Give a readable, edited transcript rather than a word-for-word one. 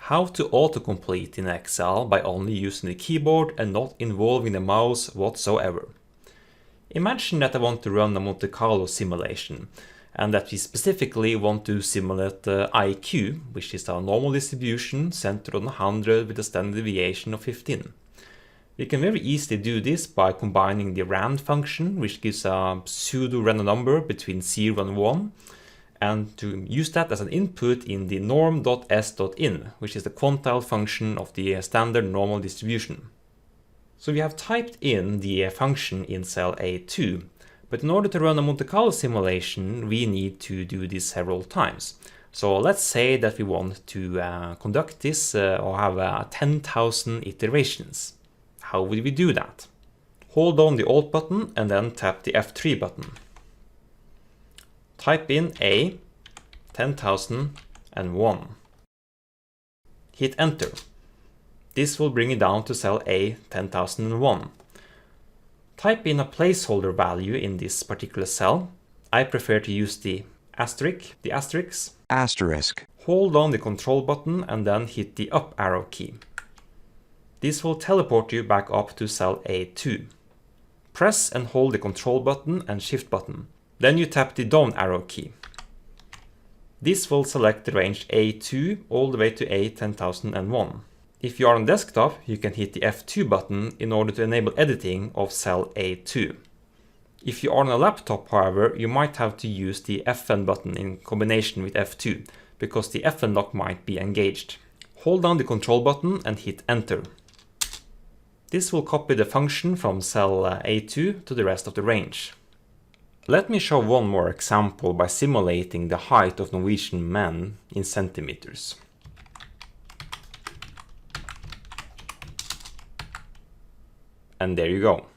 How to autocomplete in Excel by only using the keyboard and not involving the mouse whatsoever. Imagine that I want to run a Monte Carlo simulation and that we specifically want to simulate the IQ, which is our normal distribution centered on 100 with a standard deviation of 15. We can very easily do this by combining the rand function, which gives a pseudo-random number between 0 and 1, and to use that as an input in the norm.s.in, which is the quantile function of the standard normal distribution. So we have typed in the function in cell A2, but in order to run a Monte Carlo simulation, we need to do this several times. So let's say that we want to conduct this or have 10,000 iterations. How would we do that? Hold down the Alt button and then tap the F3 button. Type in A, 10,001. Hit enter. This will bring it down to cell A, 10,001. Type in a placeholder value in this particular cell. I prefer to use the asterisk. Hold down the control button and then hit the up arrow key. This will teleport you back up to cell A2. Press and hold the control button and shift button. Then you tap the down arrow key. This will select the range A2 all the way to A10001. If you are on desktop, you can hit the F2 button in order to enable editing of cell A2. If you are on a laptop, however, you might have to use the FN button in combination with F2, because the FN lock might be engaged. Hold down the control button and hit enter. This will copy the function from cell A2 to the rest of the range. Let me show one more example by simulating the height of Norwegian men in centimeters. And there you go.